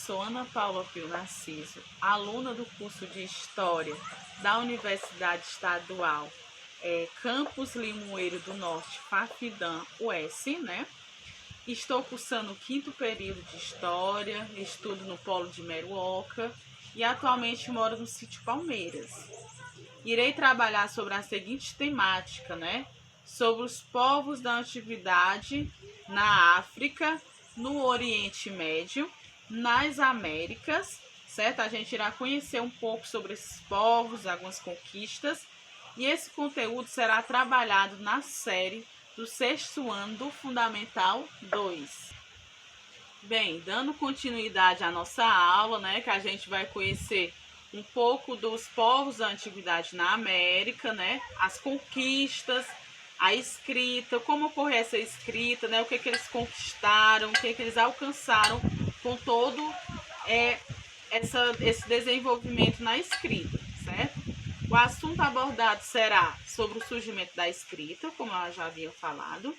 sou Ana Paula Pio Narciso, aluna do curso de História da Universidade Estadual Campus Limoeiro do Norte, Fafidam, US, né? Estou cursando o 5º período de História, estudo no Polo de Meruoca e atualmente moro no sítio Palmeiras. Irei trabalhar sobre a seguinte temática, né? Sobre os povos da antiguidade na África, no Oriente Médio, nas Américas, certo? A gente irá conhecer um pouco sobre esses povos, algumas conquistas, e esse conteúdo será trabalhado na série do 6º ano do Fundamental 2. Bem, dando continuidade à nossa aula, né, que a gente vai conhecer um pouco dos povos da antiguidade na América, né, as conquistas, a escrita, como ocorreu essa escrita, né, o que eles conquistaram, o que eles alcançaram com todo esse desenvolvimento na escrita, certo? O assunto abordado será sobre o surgimento da escrita, como eu já havia falado,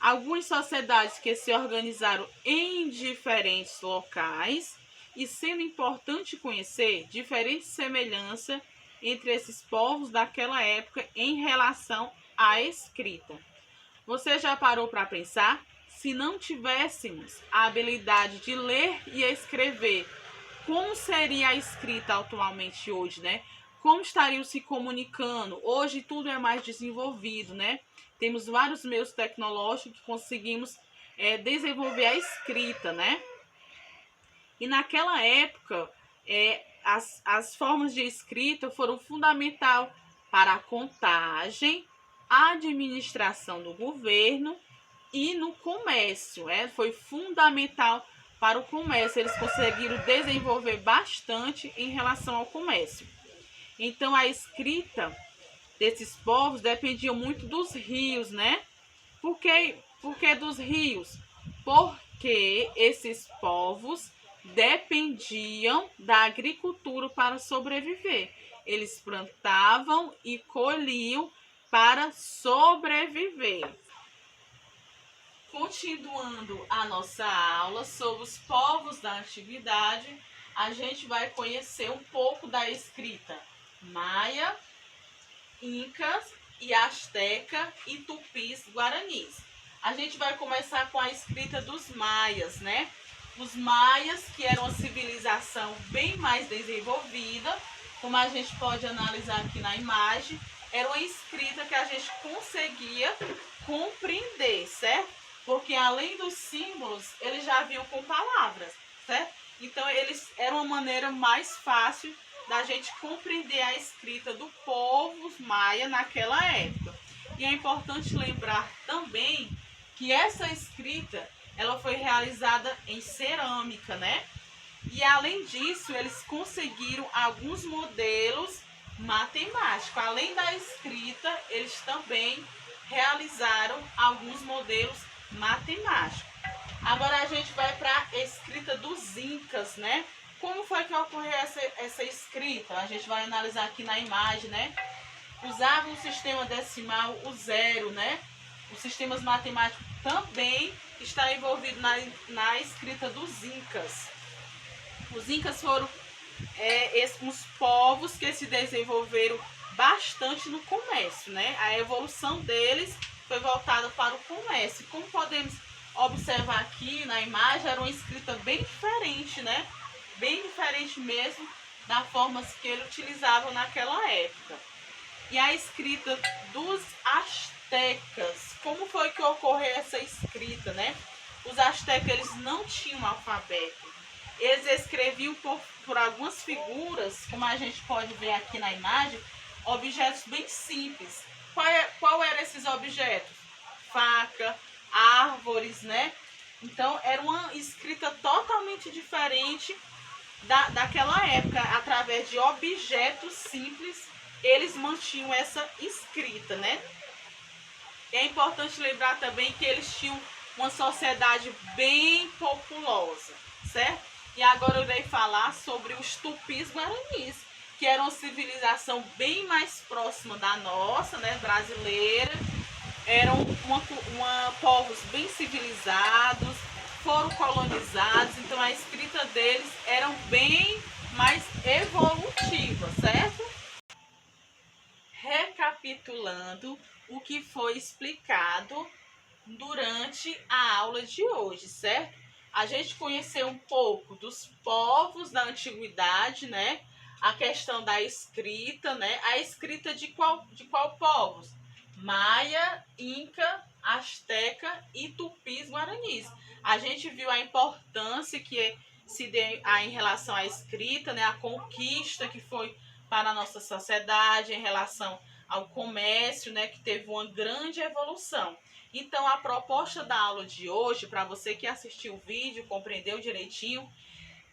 algumas sociedades que se organizaram em diferentes locais e sendo importante conhecer diferentes semelhanças entre esses povos daquela época em relação à escrita. Você já parou para pensar? Se não tivéssemos a habilidade de ler e escrever, como seria a escrita atualmente hoje, né? Como estariam se comunicando? Hoje tudo é mais desenvolvido, né? Temos vários meios tecnológicos que conseguimos desenvolver a escrita, né? E naquela época, as formas de escrita foram fundamentais para a contagem, a administração do governo e no comércio. Foi fundamental para o comércio. Eles conseguiram desenvolver bastante em relação ao comércio. Então, a escrita desses povos dependia muito dos rios, né? Por que dos rios? Porque esses povos dependiam da agricultura para sobreviver. Eles plantavam e colhiam para sobreviver. Continuando a nossa aula sobre os povos da antiguidade, a gente vai conhecer um pouco da escrita maia, incas e asteca e tupis guaranis. A gente vai começar com a escrita dos maias, né? Os maias, que eram uma civilização bem mais desenvolvida, como a gente pode analisar aqui na imagem, era uma escrita que a gente conseguia compreender, certo? Porque além dos símbolos, eles já vinham com palavras, certo? Então, eles eram uma maneira mais fácil da gente compreender a escrita do povo maia naquela época. E é importante lembrar também que essa escrita, ela foi realizada em cerâmica, né? E além disso, eles conseguiram alguns modelos matemáticos. Além da escrita, eles também realizaram alguns modelos matemáticos. Agora a gente vai para a escrita dos incas, né? Como foi que ocorreu essa escrita? A gente vai analisar aqui na imagem, né? Usavam o sistema decimal, o zero, né? Os sistemas matemáticos também está envolvido na escrita dos incas. Os incas foram uns povos que se desenvolveram bastante no comércio, né? A evolução deles foi voltada para o comércio. Como podemos observar aqui na imagem, era uma escrita bem diferente, né? Bem diferente mesmo da forma que ele utilizava naquela época. E a escrita dos astecas, como foi que ocorreu essa escrita, né? Os astecas, eles não tinham alfabeto. Eles escreviam por algumas figuras, como a gente pode ver aqui na imagem, objetos bem simples. Qual eram esses objetos? Faca, árvores, né? Então, era uma escrita totalmente diferente daquela época. Através de objetos simples, eles mantinham essa escrita, né? É importante lembrar também que eles tinham uma sociedade bem populosa, certo? E agora eu irei falar sobre os tupis guaranis, que eram uma civilização bem mais próxima da nossa, né, brasileira. Eram povos bem civilizados, foram colonizados, então a escrita deles eram bem mais evolutivas, certo? Recapitulando o que foi explicado durante a aula de hoje, certo? A gente conheceu um pouco dos povos da antiguidade, né? A questão da escrita, né? A escrita de qual povos? Maia, Inca, Asteca e Tupis Guaranis. A gente viu a importância que se deu em relação à escrita, né? A conquista que foi para a nossa sociedade em relação ao comércio, né? Que teve uma grande evolução. Então, a proposta da aula de hoje, para você que assistiu o vídeo, compreendeu direitinho,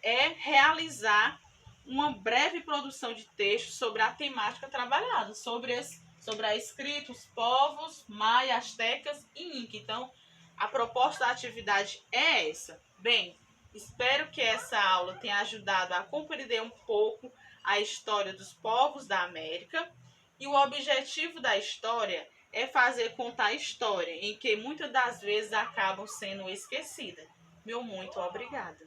é realizar uma breve produção de texto sobre a temática trabalhada, sobre a escrita, os povos, maia, astecas e inca. Então, a proposta da atividade é essa. Bem, espero que essa aula tenha ajudado a compreender um pouco a história dos povos da América. E o objetivo da história é fazer contar a história, em que muitas das vezes acabam sendo esquecidas. Meu muito obrigada.